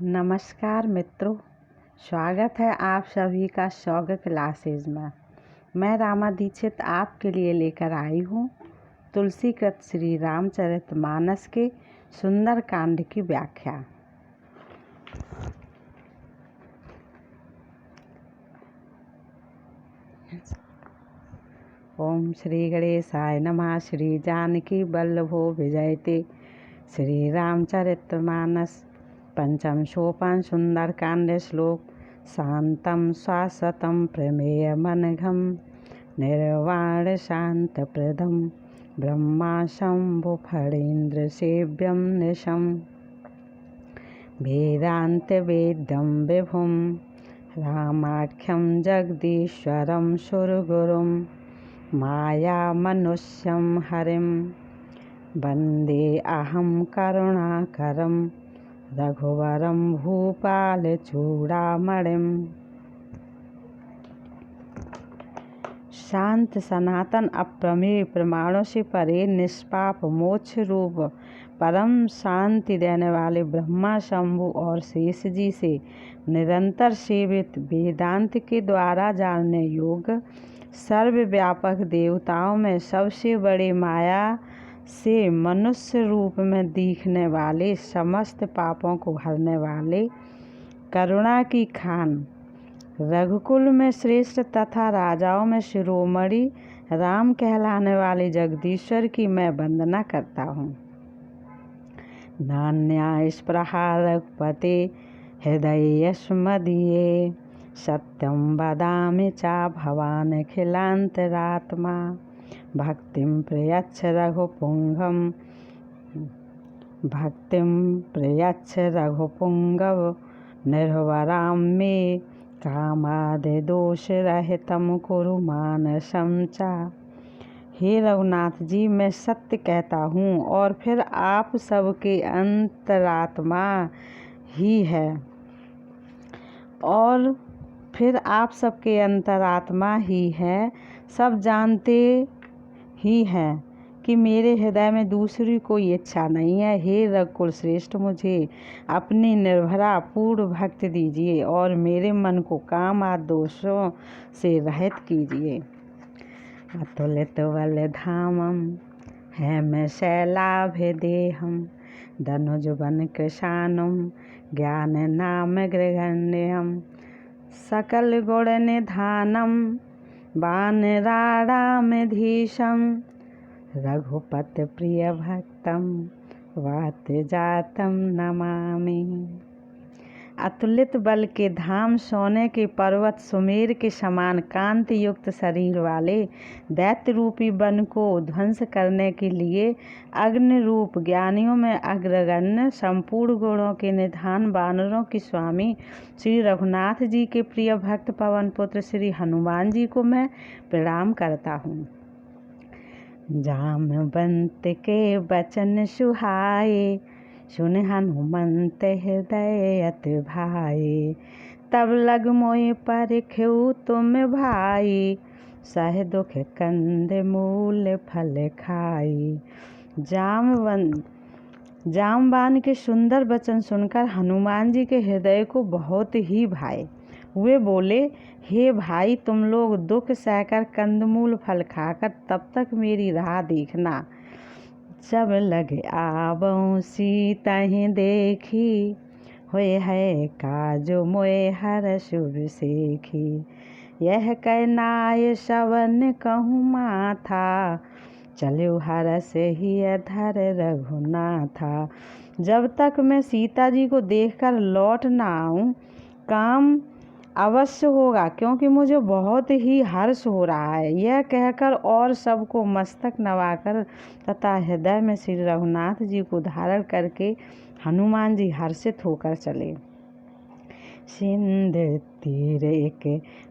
नमस्कार मित्रों, स्वागत है आप सभी का शौर्य क्लासेज में। मैं रामा दीक्षित आपके लिए लेकर आई हूँ तुलसीकृत श्री रामचरितमानस के सुंदर कांड की व्याख्या। ओम श्री गणेशाय नमः। श्री जानकी वल्लभो विजयते। श्री रामचरितमानस पंचम सोपान सुंदरकांड श्लोक। शांतं शाश्वतं प्रमेयमनघं निर्वाण शांतप्रदं ब्रह्मा शंभु फणीन्द्र सेव्यं निशं वेदान्तवेद्यं विभुं रामाख्यं जगदीश्वरं सुरगुरुं मायामनुष्यं हरिं वन्दे अहं करुणाकरं रघुवरं भूपालचूड़ामणिम्। शांत सनातन अप्रमेय प्रमाणों से परे निष्पाप मोक्ष रूप परम शांति देने वाले ब्रह्मा शंभु और शेष जी से निरंतर सेवित वेदांत के द्वारा जानने योग्य सर्वव्यापक देवताओं में सबसे बड़े माया से मनुष्य रूप में दिखने वाले समस्त पापों को हरने वाले करुणा की खान रघुकुल में श्रेष्ठ तथा राजाओं में शिरोमणि राम कहलाने वाले जगदीश्वर की मैं वंदना करता हूँ। नान्या स्पृहा रघुपते हृदयस्मदीये सत्यं वदामि चा भवान् अखिलान्तरात्मा भक्तिं प्रयच्छ रघुपुंगव निर्वरां मे कामादिदोषरहितं कुरु मानसं च। हे रघुनाथ जी, मैं सत्य कहता हूँ और फिर आप सबके अंतरात्मा ही है सब जानते ही हैं कि मेरे हृदय में दूसरी कोई इच्छा नहीं है। हे रघुकुल श्रेष्ठ, मुझे अपनी निर्भरा पूर्ण भक्ति दीजिए और मेरे मन को काम आदि दोषों से रहित कीजिए। अतुलित बलधामं हेमशैलाभिदेहं धनुजवन कृशानं ज्ञान नाम गृहण्यं सकल गुण निधानं वानराणामधीशं रघुपत प्रिय भक्तं वात जातं नमामि। अतुलित बल के धाम, सोने के पर्वत, सुमेर के समान कांति युक्त शरीर वाले दैत्य रूपी वन को ध्वंस करने के लिए अग्नि रूप ज्ञानियों में अग्रगण्य संपूर्ण गुणों के निधान वानरों के स्वामी श्री रघुनाथ जी के प्रिय भक्त पवन पुत्र श्री हनुमान जी को मैं प्रणाम करता हूँ। जामवंत के वचन सुहाए सुन हनुमंत हृदय अति भाई तब लग मोहि परखेउ तुम भाई सह दुख कंद मूल फल खाई। जामवान के सुंदर वचन सुनकर हनुमान जी के हृदय को बहुत ही भाए। वे बोले, हे भाई, तुम लोग दुख सहकर कंदमूल फल खाकर तब तक मेरी राह देखना। जब लगे आवऊँ सीतहि देखी होए है काजो मोए हर शुभ सेखी यह कह नाय सवन कहूँ माथा चलो हरस ही अधर रघुनाथा। जब तक मैं सीता जी को देखकर लौट ना आऊँ काम अवश्य होगा, क्योंकि मुझे बहुत ही हर्ष हो रहा है। यह कहकर और सबको मस्तक नवाकर तथा हृदय में श्री रघुनाथ जी को धारण करके हनुमान जी हर्षित होकर चले। सिंधु तीर एक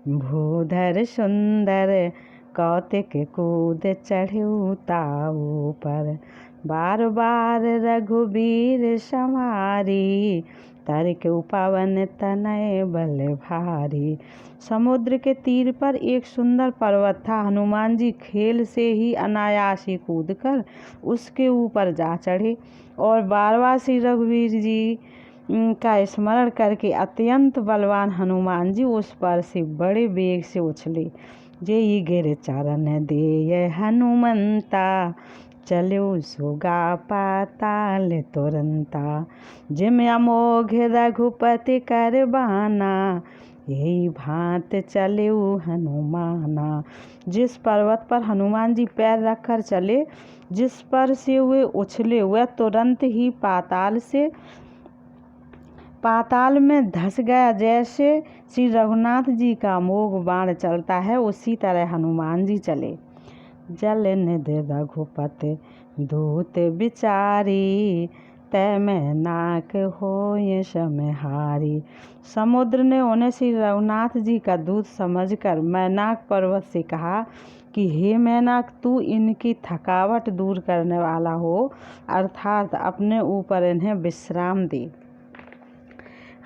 भूधर सुंदर कौतिक कूद चढ़ऊ ताऊ पर बार बार रघुबीर समारी तर्क पवन तनय बल भारी। समुद्र के तीर पर एक सुंदर पर्वत था। हनुमान जी खेल से ही अनायास ही कूदकर उसके ऊपर जा चढ़े और बार बार श्री रघुवीर जी का स्मरण करके अत्यंत बलवान हनुमान जी उस पर से बड़े वेग से उछले। जेई गिर चरण दे हनुमंता, चलो सुगा पाताल तुरंता। जिम अमोघ रघुपति कर बाना, यही भांत चले हनुमाना। जिस पर्वत पर हनुमान जी पैर रखकर चले, जिस पर से वे उछले, वह तुरंत ही पाताल में धंस गया। जैसे श्री रघुनाथ जी का अमोघ बाण चलता है, उसी तरह हनुमान जी चले। जल निधि रघुपति दूत बिचारी, तय में नाक होय समहारी। समुद्र ने उन्हें श्री रघुनाथ जी का दूत समझकर मैनाक पर्वत से कहा कि हे मैनाक, तू इनकी थकावट दूर करने वाला हो, अर्थात अपने ऊपर इन्हें विश्राम दे।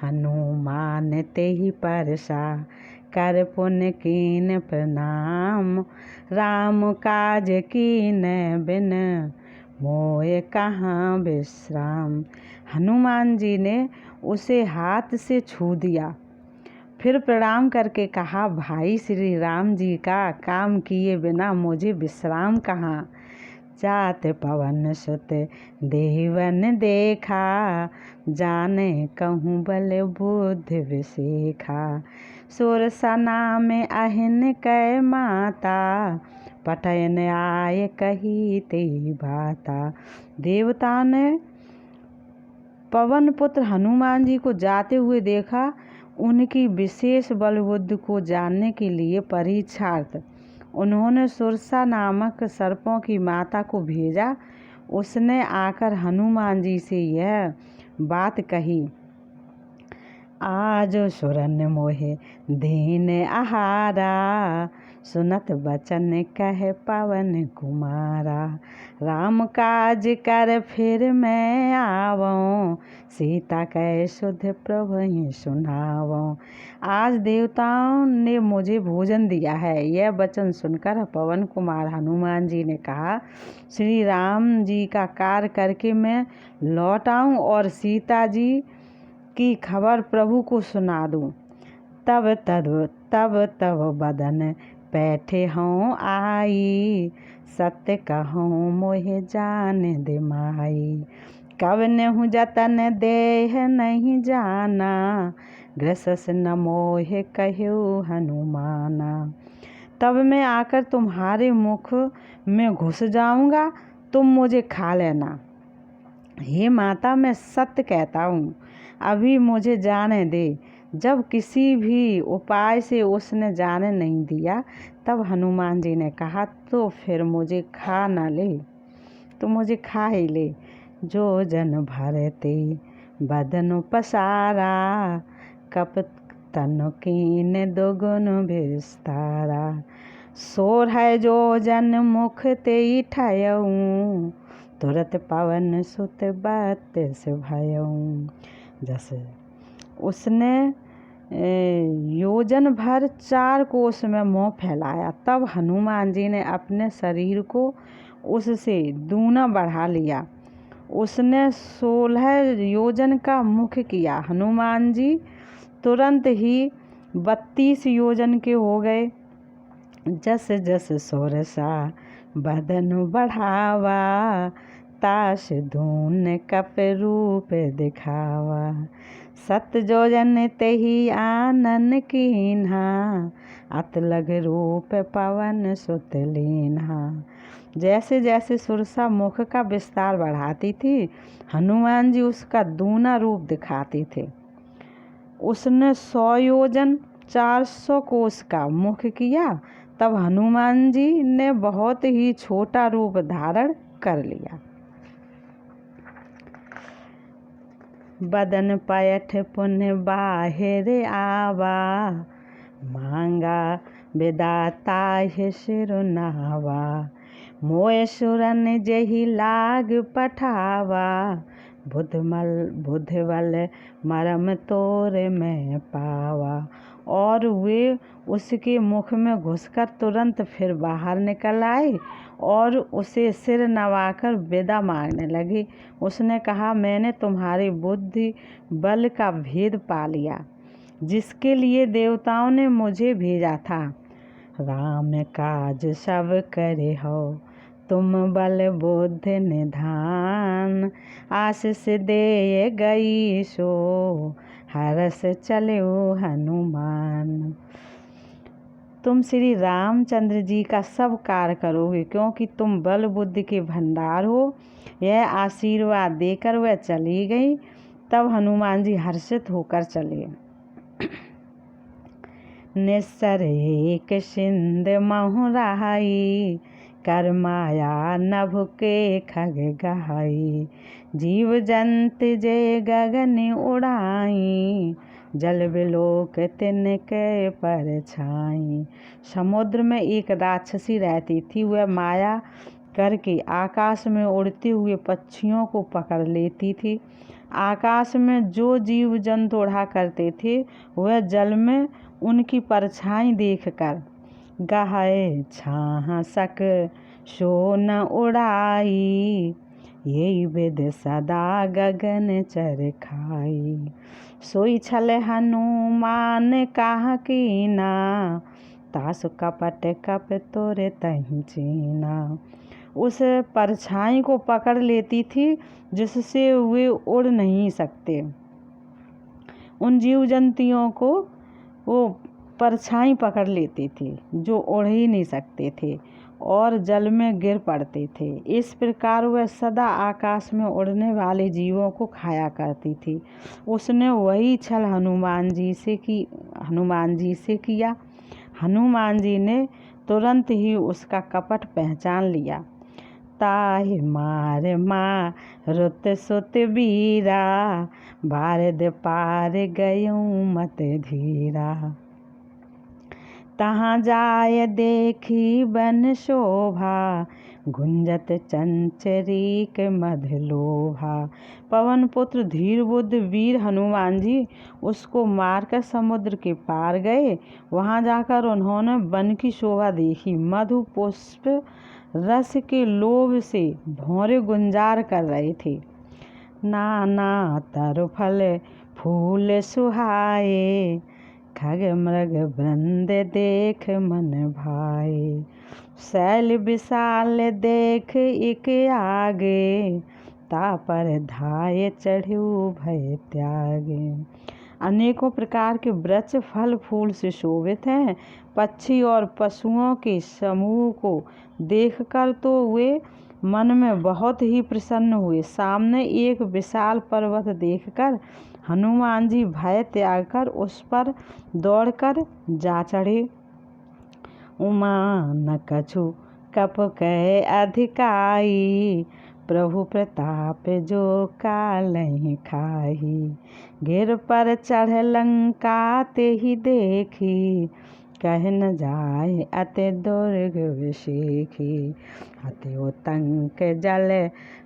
हनुमान तेहि परसा, कर पुण्य कीन प्रणाम। राम काज कीन बिन, मोय कहाँ विश्राम। हनुमान जी ने उसे हाथ से छू दिया, फिर प्रणाम करके कहा, भाई श्री राम जी का काम किए बिना मुझे विश्राम कहाँ। जात पवन सुत देवन देखा, जाने कहूँ बल बुद्धि विसेखा। सुरसा नाम अहिन कै माता, पटयन आय कही ते बाता। देवता ने पवन पुत्र हनुमान जी को जाते हुए देखा। उनकी विशेष बल बुद्धि को जानने के लिए परीक्षार्थ उन्होंने सुरसा नामक सर्पों की माता को भेजा। उसने आकर हनुमान जी से यह बात कही, आज सुरन मोहे दीन आहारा, सुनत बचन कह पवन कुमारा। राम काज कर फिर मैं आवऊँ, सीता कै सुध प्रभु सुनावऊँ। आज देवताओं ने मुझे भोजन दिया है। यह वचन सुनकर पवन कुमार हनुमान जी ने कहा, श्री राम जी का कार्य करके मैं लौट आऊँ और सीता जी की खबर प्रभु को सुना दूँ। तब बदन बैठे हों आई, सत्य कहूँ मोहे जान दे माई। कब नेहु जतन देह नहीं जाना, ग्रसस न मोहे कहु हनुमाना। तब मैं आकर तुम्हारे मुख में घुस जाऊंगा, तुम मुझे खा लेना। हे माता, मैं सत्य कहता हूँ, अभी मुझे जाने दे। जब किसी भी उपाय से उसने जाने नहीं दिया, तब हनुमान जी ने कहा, तो फिर मुझे खा ना ले, तो मुझे खा ही ले। जो जन भरते बदन पसारा, कप तन कीन दुगुन विस्तारा। सोर है जो जन मुख ते ठयऊँ, तुरत पवन सुत बत्तिस भयऊँ। जैसे उसने योजन भर 4 कोस में मुँह फैलाया, तब हनुमान जी ने अपने शरीर को उससे दूना बढ़ा लिया। उसने 16 योजन का मुख किया। हनुमान जी तुरंत ही 32 योजन के हो गए। जस जस सोरसा बदन बढ़ावा, ताश धून कप रूप दिखावा। सत जोजन तेहि आनन कीन्हा, अत लग रूप पवन सुत लीन्हा। जैसे जैसे सुरसा मुख का विस्तार बढ़ाती थी, हनुमान जी उसका दूना रूप दिखाते थे। उसने 100 योजन 400 कोस का मुख किया, तब हनुमान जी ने बहुत ही छोटा रूप धारण कर लिया। बदन पयठ पुण्य बाहिर आवा, मांगा विदाता सिरुनावा। मोय सुरन जही लाग पठावा, बुद्धबल मरम तोर में पावा। और वे उसके मुख में घुसकर तुरंत फिर बाहर निकल आए और उसे सिर नवाकर विदा मांगने लगे। उसने कहा, मैंने तुम्हारी बुद्धि बल का भेद पा लिया, जिसके लिए देवताओं ने मुझे भेजा था। राम काज सब करे हो, तुम बल बुद्धि निधान। आशीष दे गई सो, हरस चले हनुमान। तुम श्री रामचंद्र जी का सब कार्य करोगे, क्योंकि तुम बल बुद्धि के भंडार हो। यह आशीर्वाद देकर वह चली गई। तब हनुमान जी हर्षित होकर चले। निस्सर एक सिंध महु रहाई, कर माया नभ के खग गहाई। जीव जंत जय गगन उड़ाई, जल बिलोक तिनके पर छाई। समुद्र में एक राक्षसी रहती थी। वह माया करके आकाश में उड़ते हुए पक्षियों को पकड़ लेती थी। आकाश में जो जीव जंतु उड़ा करते थे, वह जल में उनकी परछाई देखकर गहाए छाह सक सो न उड़ाई। यही विद सदा गगन चर खाई। सोई छल हनुमान काह कीना, तासु कपट कप तोरे तहि चीना। उस परछाई को पकड़ लेती थी, जिससे वे उड़ नहीं सकते। उन जीव जंतुओं को वो परछाई पकड़ लेती थी, जो उड़ ही नहीं सकते थे और जल में गिर पड़ते थे। इस प्रकार वह सदा आकाश में उड़ने वाले जीवों को खाया करती थी। उसने वही छल हनुमान जी से किया। हनुमान जी ने तुरंत ही उसका कपट पहचान लिया। ताहि मार मारुत सुत बीरा, बारद पार गयूं मत धीरा। तहाँ जाय देखी बन शोभा, गुंजत चंचरीक मधलोभा। पवन पुत्र धीर बुद्ध वीर हनुमान जी उसको मारकर समुद्र के पार गए। वहाँ जाकर उन्होंने वन की शोभा देखी। मधु पुष्प रस के लोभ से भौरे गुंजार कर रहे थे। नाना तरु फल फूल सुहाए, खग मृग वृंद देख मन भाए। शैल विशाल देख एक आगे, तापर धाये चढ़ू भय त्यागे। अनेकों प्रकार के वृक्ष फल फूल से शोभित हैं। पक्षी और पशुओं के समूह को देखकर तो वे मन में बहुत ही प्रसन्न हुए। सामने एक विशाल पर्वत देखकर हनुमान जी भय त्याग कर उस पर दौड़कर जा चढ़े। उमा न कछु कप कह अधिकाई, प्रभु प्रताप जो कालहि खाही। गिर पर चढ़ लंका ते ही देखी, कह न जाय अति दुर्ग विषेखी। अति उतंक जल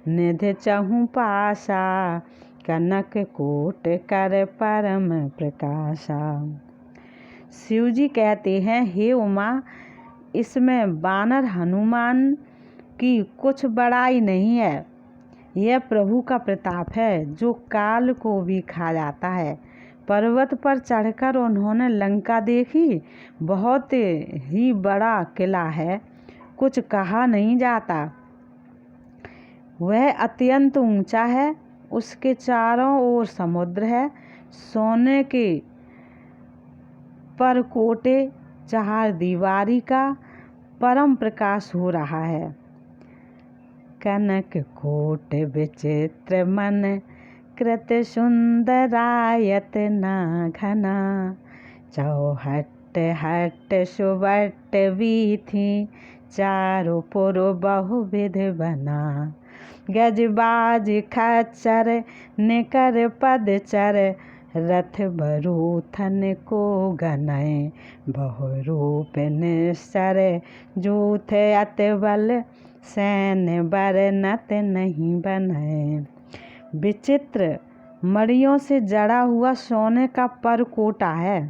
निधि चहु पासा, कनक कोट कर परम प्रकाशा। शिव जी कहते हैं, हे उमा, इसमें वानर हनुमान की कुछ बड़ाई नहीं है। यह प्रभु का प्रताप है, जो काल को भी खा जाता है। पर्वत पर चढ़कर उन्होंने लंका देखी। बहुत ही बड़ा किला है, कुछ कहा नहीं जाता। वह अत्यंत ऊंचा है। उसके चारों ओर समुद्र है। सोने के परकोटे चार दीवारी का परम प्रकाश हो रहा है। कनक कोट विचित्र मन, कृत सुंदरायत ना घना। चौहट हट सुबट वीथी, चारों पुर बहुविध बना। गजबाज खच्चर निकर पदचर, रथ बरूथन को गनय। बहुरूप निश्चर जूथ अति बल, सैन्य बरनत नहीं बनय। विचित्र मणियों से जड़ा हुआ सोने का परकोटा है।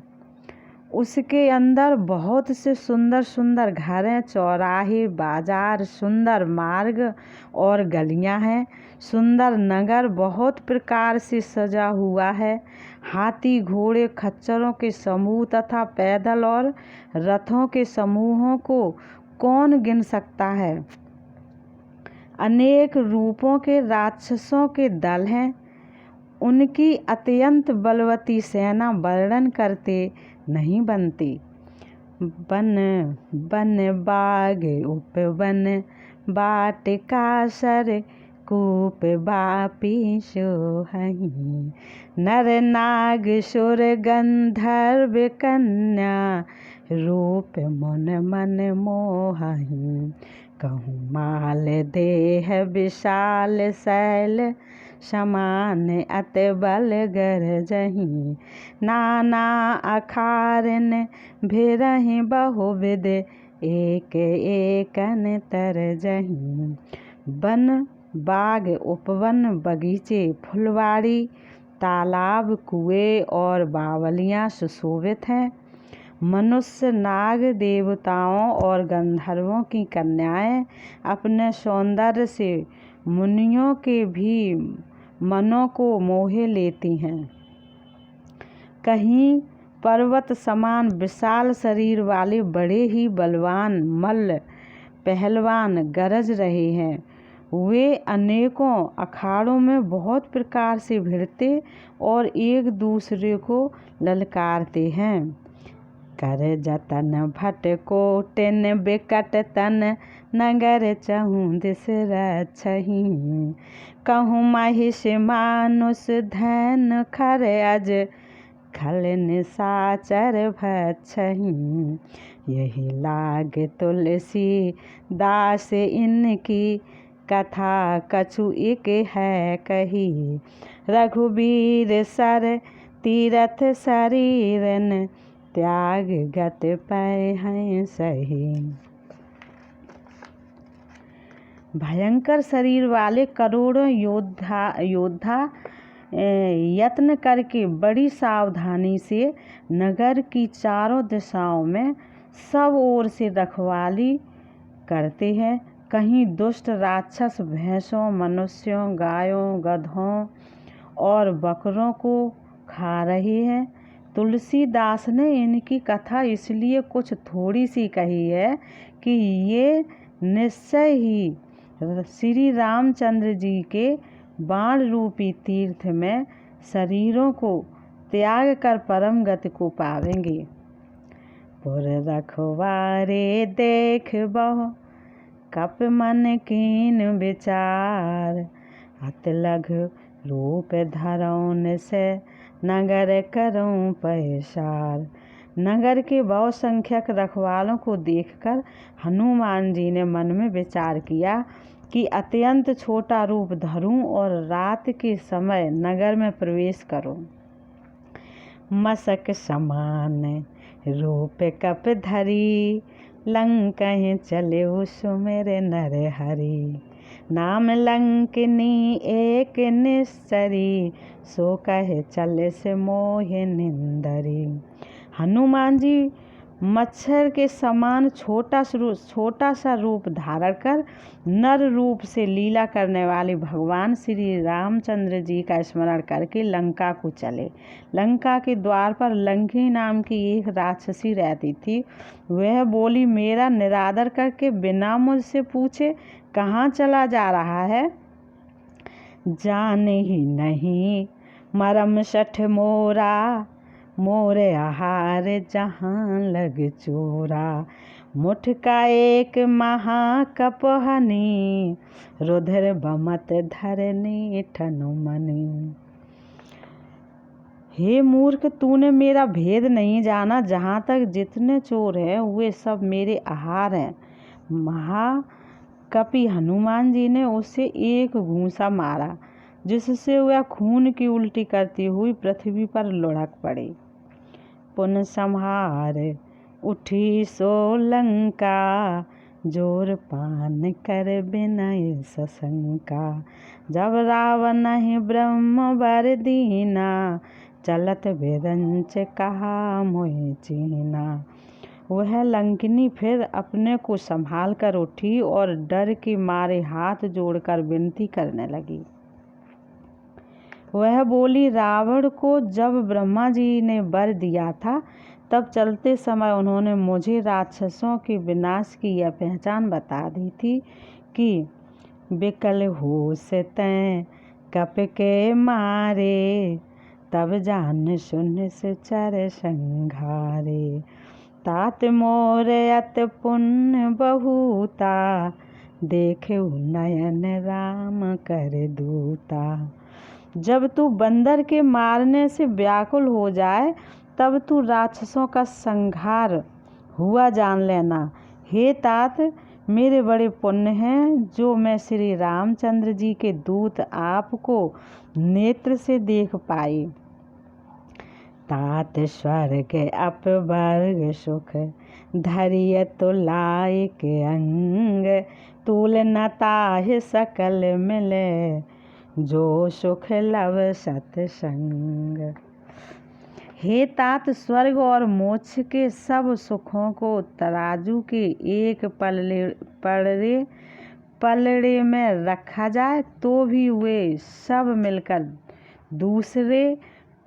उसके अंदर बहुत से सुंदर सुंदर घर हैं, चौराहे, बाजार, सुंदर मार्ग और गलियां हैं। सुंदर नगर बहुत प्रकार से सजा हुआ है। हाथी, घोड़े, खच्चरों के समूह तथा पैदल और रथों के समूहों को कौन गिन सकता है। अनेक रूपों के राक्षसों के दल हैं। उनकी अत्यंत बलवती सेना वर्णन करते नहीं बनती। बन बन बाग उपवन बाटिका सर कूप बापी सोहई। नर नाग सुर गंधर्व कन्या रूप मन मन मोहई। कहूँ माल देह विशाल शैल समान अत बल गरजहि। नाना अखारन भिरहि बहुविध एक एकन तरजहि। वन, बाग, उपवन, बगीचे, फुलवाड़ी, तालाब, कुएं और बावलियाँ सुशोभित हैं। मनुष्य, नाग, देवताओं और गंधर्वों की कन्याएं अपने सौंदर्य से मुनियों के भी मनों को मोह लेती हैं। कहीं पर्वत समान विशाल शरीर वाले बड़े ही बलवान मल्ल पहलवान गरज रहे हैं। वे अनेकों अखाड़ों में बहुत प्रकार से भिड़ते और एक दूसरे को ललकारते हैं। कर जतन भट कोटिन बिकट तन नगर चहूँ दिस रछहि। कहूँ महिष मानुष धन खर अज खल निशाचर भक्षहि। यही लाग तुलसी दास इनकी कथा कछु एक है कही। रघुबीर सर तीरथ शरीरन त्याग गत पै हैं सही। भयंकर शरीर वाले करोड़ों योद्धा यत्न करके बड़ी सावधानी से नगर की चारों दिशाओं में सब ओर से रखवाली करते हैं। कहीं दुष्ट राक्षस भैंसों, मनुष्यों, गायों, गधों और बकरों को खा रहे हैं। तुलसीदास ने इनकी कथा इसलिए कुछ थोड़ी सी कही है कि ये निश्चय ही श्री रामचंद्र जी के बाण रूपी तीर्थ में शरीरों को त्याग कर परम गति को पावेंगे। पुर रखवारे देख बहु कप मन कीन विचार। अत लघु रूप धरौन से नगर करूं पैसार। नगर के बहुसंख्यक रखवालों को देखकर हनुमान जी ने मन में विचार किया कि अत्यंत छोटा रूप धरूं और रात के समय नगर में प्रवेश करूं। मसक समान रूप कप धरी लंकहि चले सुमिर नर हरि। नाम लंकिनी एक निश्चरी सो कहे चले से मोह निंदरी। हनुमान जी मच्छर के समान छोटा सा रूप धारण कर नर रूप से लीला करने वाले भगवान श्री रामचंद्र जी का स्मरण करके लंका को चले। लंका के द्वार पर लंकी नाम की एक राक्षसी रहती थी। वह बोली, मेरा निरादर करके बिना मुझसे पूछे कहाँ चला जा रहा है। जाने ही नहीं मरम सठ मोरा, मोरे आहार जहाँ लग चोरा। मुठ का एक महाकपहनी, रुधिर बमत धरनी ठनुमनी। हे मूर्ख, तूने मेरा भेद नहीं जाना। जहाँ तक जितने चोर हैं वे सब मेरे आहार हैं। महाकपि हनुमान जी ने उससे एक घूंसा मारा, जिससे वह खून की उल्टी करती हुई पृथ्वी पर लुढ़क पड़ी। पुन संहार उठी सो लंका, जोर पान कर बिनय सशंका। जब रावण ही ब्रह्म वर दीना, चलत बिरंच कहा मोहि चीना। वह लंकिनी फिर अपने को संभाल कर उठी और डर के मारे हाथ जोड़कर विनती करने लगी। वह बोली, रावण को जब ब्रह्मा जी ने वर दिया था तब चलते समय उन्होंने मुझे राक्षसों के विनाश की यह पहचान बता दी थी कि विकल होश तैं कप के मारे, तब जान सुन सुचर संघारे। तात मोर अति पुण्य बहुता, देखे नयन राम कर दूता। जब तू बंदर के मारने से व्याकुल हो जाए तब तू राक्षसों का संहार हुआ जान लेना। हे तात, मेरे बड़े पुण्य हैं जो मैं श्री रामचंद्र जी के दूत आपको नेत्र से देख पाई। तात स्वर्ग अपवर्ग सुख, धैर्य तो लायक अंग। तूल न ताहि सकल मिले, जो सुख लव सत्संग। हे तात, स्वर्ग और मोक्ष के सब सुखों को तराजू के एक पलड़े में रखा जाए तो भी वे सब मिलकर दूसरे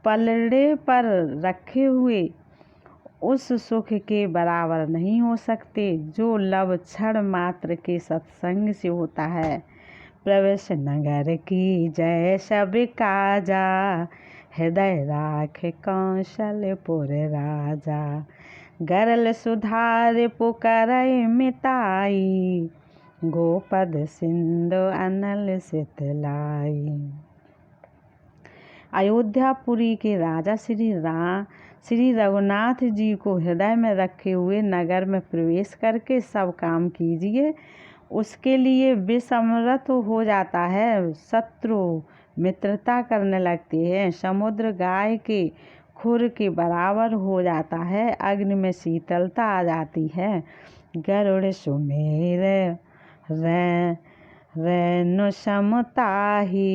पलड़े पर रखे हुए उस सुख के बराबर नहीं हो सकते जो लव क्षण मात्र के सत्संग से होता है। प्रवेश नगर की जय सब काजा, हृदय राख कौशलपुर राजा। गरल सुधार पुकारय मिताई, गोपद सिंधु अनल सितलाई। अयोध्यापुरी के राजा श्री रघुनाथ जी को हृदय में रखे हुए नगर में प्रवेश करके सब काम कीजिए। उसके लिए विसमर्थ हो जाता है, शत्रु मित्रता करने लगती है, समुद्र गाय के खुर के बराबर हो जाता है, अग्नि में शीतलता आ जाती है। गरुड़ सुमेर रेणु समताही,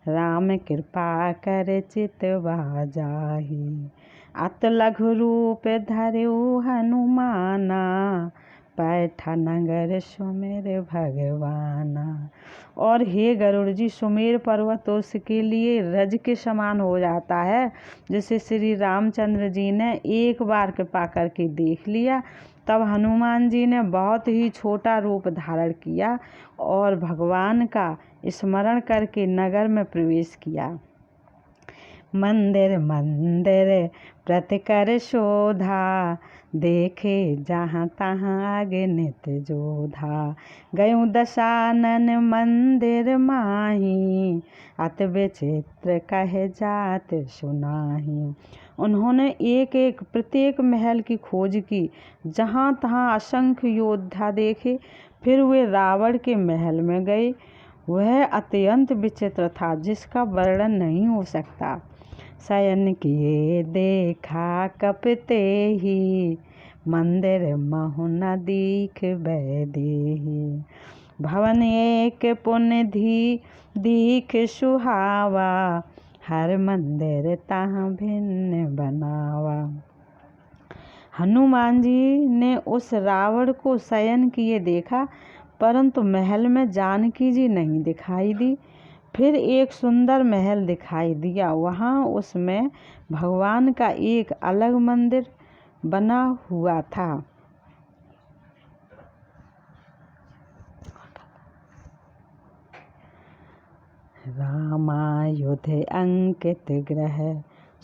राम कृपा कर चितवा जाही। अत लघु रूप धरऊ हनुमाना, पैठा नगर सुमेर भगवाना। और हे गरुड़ जी, सुमेर पर्वत उसके लिए रज के समान हो जाता है, जिसे श्री रामचंद्र जी ने एक बार कृपा करके देख लिया। तब हनुमान जी ने बहुत ही छोटा रूप धारण किया और भगवान का स्मरण करके नगर में प्रवेश किया। मंदिर मंदिर प्रतिकर शोधा, देखे जहाँ तहाँ आगे नित जोधा। गयूं दशानन मंदिर माही, अति विचित्र कहे जात सुनाही। उन्होंने प्रत्येक महल की खोज की, जहाँ तहाँ असंख्य योद्धा देखे। फिर वे रावण के महल में गए। वह अत्यंत विचित्र था, जिसका वर्णन नहीं हो सकता। शयन किए देखा कपते ही, मंदिर महु न दीख बैदेही। भवन एक पुण्य दीख सुहावा, हर मंदिर तहाँ भिन्न बनावा। हनुमान जी ने उस रावण को शयन किए देखा, परंतु महल में जानकी जी नहीं दिखाई दी। फिर एक सुंदर महल दिखाई दिया। वहाँ उसमें भगवान का एक अलग मंदिर बना हुआ था। रामायुध अंकित ग्रह,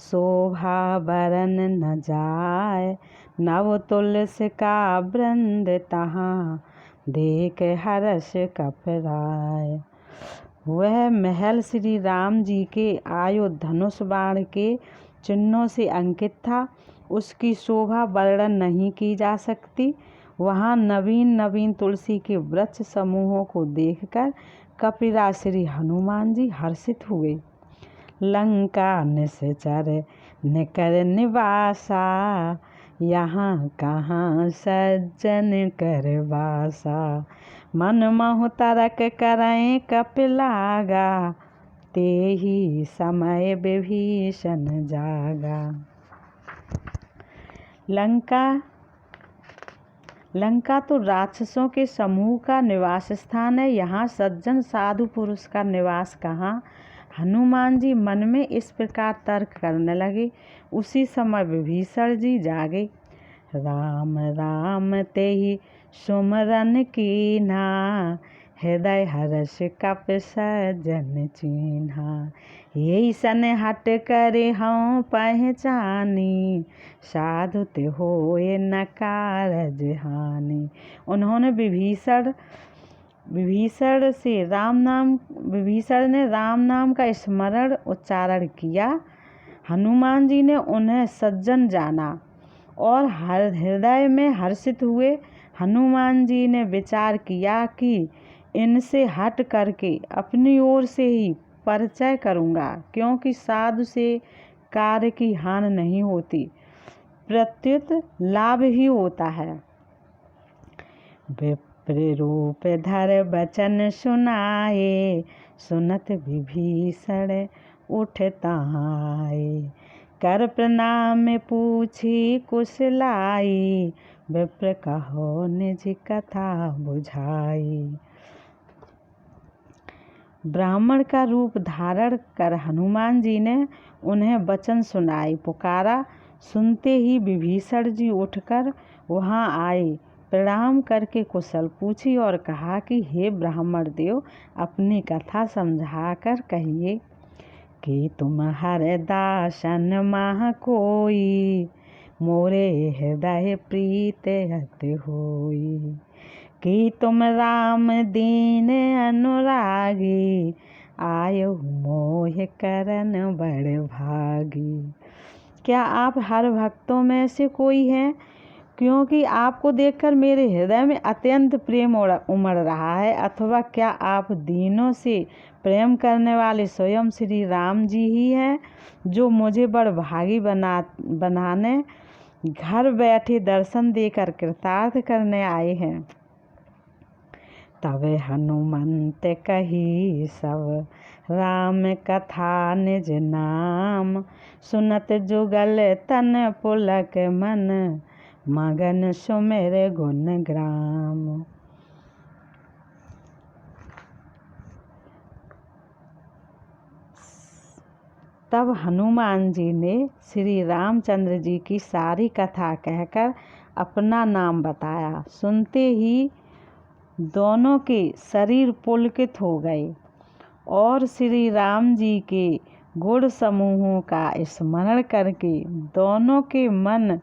शोभा बरन न जाय। नव तुलसी का वृंद तहाँ, देख हर्ष कपराय। वह महल श्री राम जी के आयु धनुष बाण के चिन्हों से अंकित था। उसकी शोभा वर्णन नहीं की जा सकती। वहाँ नवीन नवीन तुलसी के वृक्ष समूहों को देखकर कपिराज श्री हनुमान जी हर्षित हुए। लंका निश्चर निकर निवासा, यहाँ कहाँ सज्जन कर वासा। मन महु तरक करें कपिलागा, ते ही समय विभीषण जागा। लंका तो राक्षसों के समूह का निवास स्थान है, यहाँ सज्जन साधु पुरुष का निवास कहाँ। हनुमान जी मन में इस प्रकार तर्क करने लगे। उसी समय विभीषण जी जागे। राम राम ते ही सुमरन कीन्हा, हृदय हर्ष कप सज्जन चीन्हा। यही सन हट करे हूँ पहचानी, साधु ते होए न कारज हानि। उन्होंने विभीषण ने राम नाम का स्मरण उच्चारण किया। हनुमान जी ने उन्हें सज्जन जाना और हृदय में हर्षित हुए। हनुमान जी ने विचार किया कि इनसे हट करके अपनी ओर से ही परिचय करूँगा, क्योंकि साधु से कार्य की हानि नहीं होती, प्रत्युत लाभ ही होता है। विप्र रूप धर बचन सुनाए, सुनत विभीषण उठ ताए। कर प्रणाम पूछी कुशलाई, विप्र कहो निज कथा बुझाई। ब्राह्मण का रूप धारण कर हनुमान जी ने उन्हें वचन सुनाए, पुकारा। सुनते ही विभीषण जी उठकर वहां आए, प्रणाम करके कुशल पूछी और कहा कि हे ब्राह्मण देव, अपनी कथा समझाकर कहिए कि तुम हर दासन माह कोई, मोरे हृदय प्रीत अति होई। कि तुम राम दीन अनुरागी, आयो मोह करन बड़ भागी। क्या आप हर भक्तों में से कोई हैं? क्योंकि आपको देखकर मेरे हृदय में अत्यंत प्रेम उमड़ रहा है। अथवा क्या आप दीनों से प्रेम करने वाले स्वयं श्री राम जी ही हैं, जो मुझे बड़ भागी बनाने घर बैठे दर्शन देकर कृतार्थ करने आए हैं। तब हनुमंत कही सब राम कथा निज नाम, सुनत जुगल तन पुलक मन, मगन सुमिर गुण ग्राम। तब हनुमान जी ने श्री रामचंद्र जी की सारी कथा कहकर अपना नाम बताया। सुनते ही दोनों के शरीर पुलकित हो गए और श्री राम जी के गुण समूहों का स्मरण करके दोनों के मन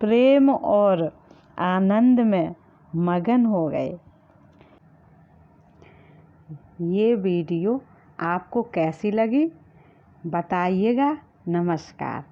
प्रेम और आनंद में मगन हो गए। ये वीडियो आपको कैसी लगी बताइएगा। नमस्कार।